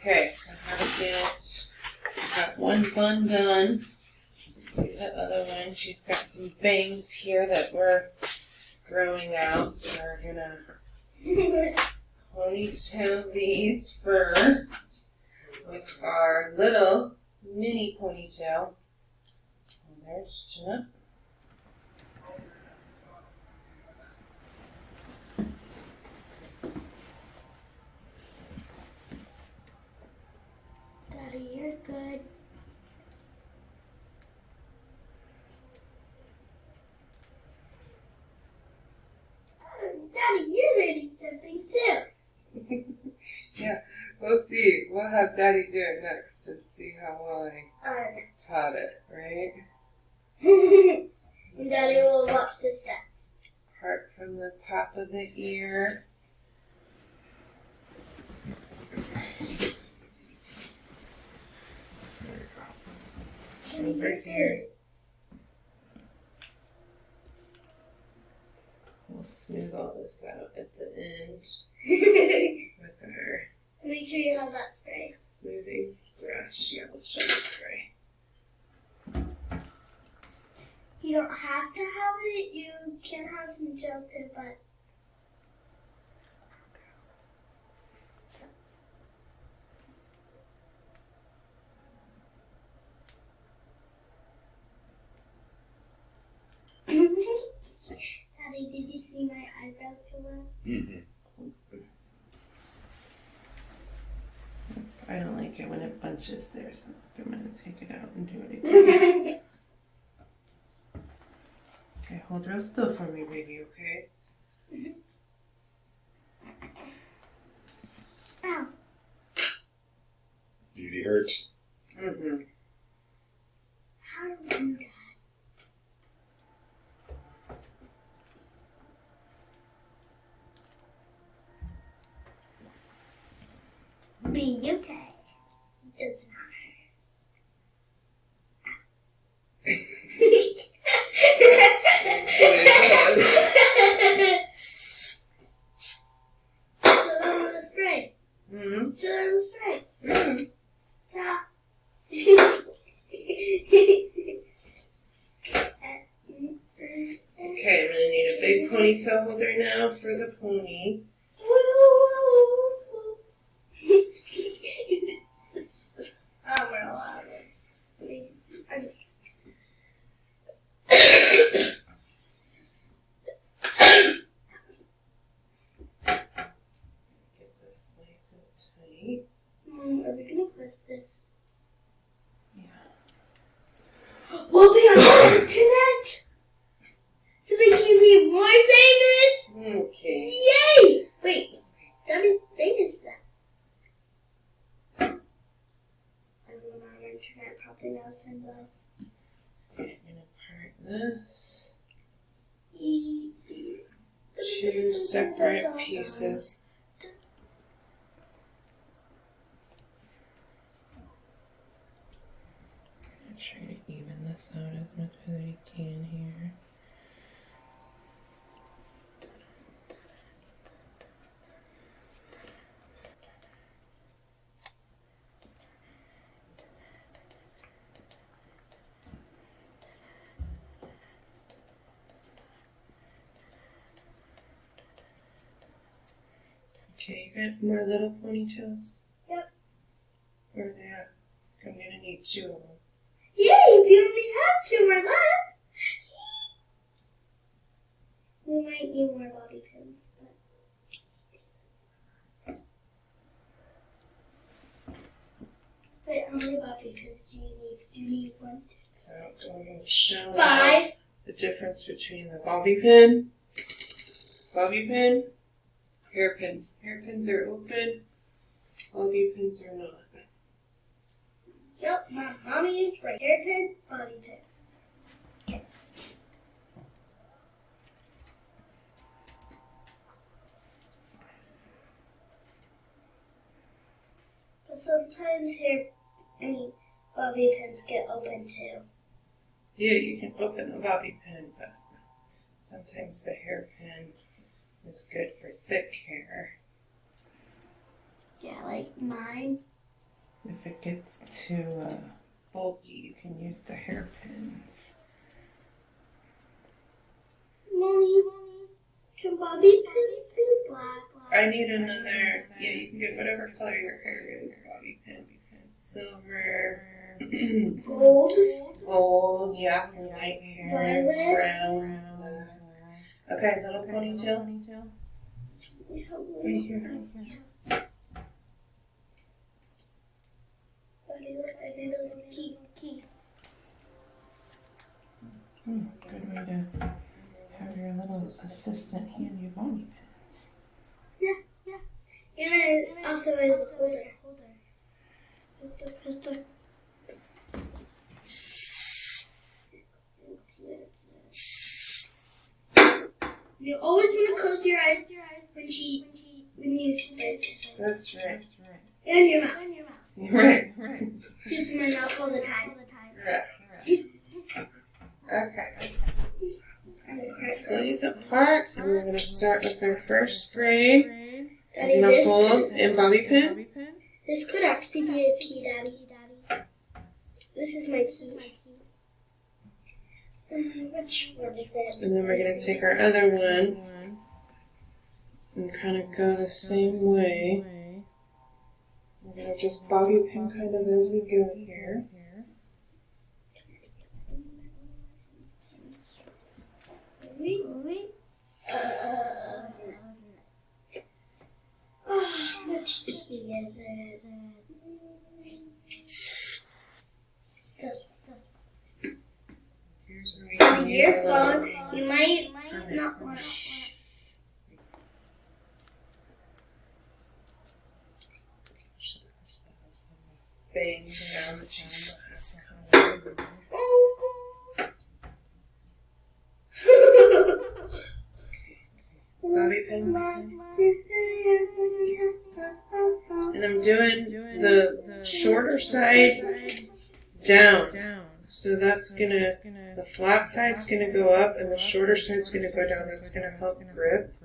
Okay, so how to get, got one bun done. The other one, she's got some bangs here that were growing out, so we're gonna ponytail these first with our little mini ponytail. And there's Jenna. Daddy, you're good. Daddy, you're learning something too. Yeah, we'll see. We'll have Daddy do it next and see how well I taught it, right? And Daddy will watch the steps. Part from the top of the ear. Over here. We'll smooth all this out at the end with our Make sure you have that spray. smoothing brush. Yeah, we'll show the spray. You don't have to have it. You can have some gel too, but Daddy, did you see my eyebrows go up? Mm-hmm. I don't like it when it bunches there, so I'm going to take it out and do it again. Okay, hold real still for me, baby, okay? Ow. Beauty hurts. Mm-hmm. How do we do that? Be okay. Does not Put on the spray. Mm-hmm. Put on the spray. Mm-hmm. Yeah. Okay, I'm going to need a big ponytail holder now for the pony. Oh, we're allowed it. Get this nice and tight. Are we gonna push this? Yeah. We'll be on the internet, so we can be more famous. Okay. Yay! Wait, that is famous then. Everyone on the internet probably knows him, but Okay, I'm going to part this. easy. Two separate pieces. I'm going to try to even this out as much as I can here. Okay, you got more little ponytails? Yep. Where are they at? I'm going to need 2 of them. Yay, we only have 2 more left. We might need more bobby pins, but how many bobby pins do you need? Do you need 1? So I'm going to show 5. the difference between the bobby pin, hairpin. Hairpins are open, bobby pins are not. Yep, mommy is right. Hairpin, bobby pin. But sometimes bobby pins get open too. Yeah, you can open the bobby pin, but sometimes the hairpin is good for thick hair. Yeah, like mine. if it gets too bulky, you can use the hairpins. Mommy, can bobby pins be black? I need another. Yeah, you can get whatever color your hair is. Bobby pin, silver, Gold? gold. Yeah, for light hair. Violet? Brown. Okay, little ponytail. Right here. Good way to have your little assistant hand you bobby pins. Yeah. And also as a holder. You always want to close your eyes when you spit. That's right. And your mouth. Right. Use my mouth all the time. Right. Okay. Pull these apart, and we're going to start with our first braid. Daddy, Knuckle and bobby pin. this could actually be a key, Daddy. This is my key. Which one is it? And then we're going to take our other one and kind of go the same way. We're going to just bobby pin kind of as we go here. Which key is it? Here's where we can On use your a little phone, you might not want to. bangs down that she still has color. Bobby pin. And I'm doing the shorter side down. So that's gonna, the flat side's gonna go up and the shorter side's gonna go down. That's gonna help grip.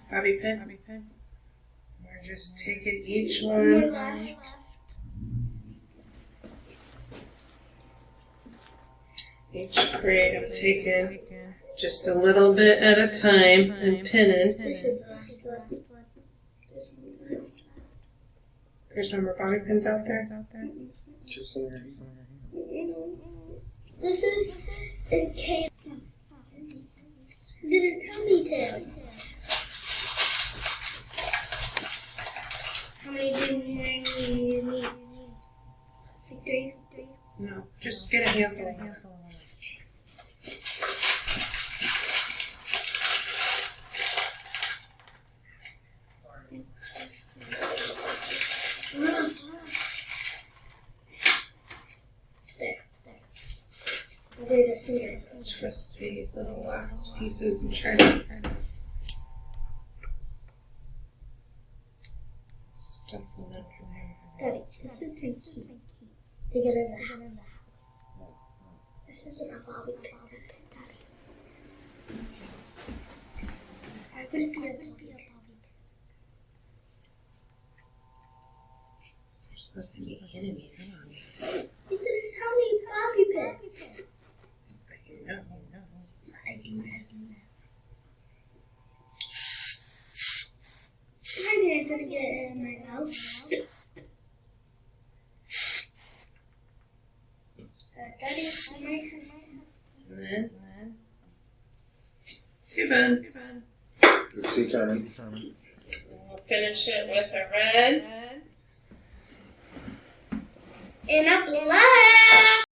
Bobby pin. We're just taking each one. Each braid I'm taking just a little bit at a time and pinning. There's no more bobby pins out there? Just in there. This is in case. Didn't tell me to. How many do you need? Like 3? No, just get a handful of them. Let's twist these little last pieces and try to stuff them under there. Daddy, this is my key. To get in the house. This isn't a bobby pin, Daddy. I wouldn't be a bobby pin. You're supposed to be enemies. You didn't tell me bobby pin. But you know. I do that. I'm going to get it in my mouth. Daddy, And then 2 buns. Let's see, Carmen. We'll finish it with a red. and a black.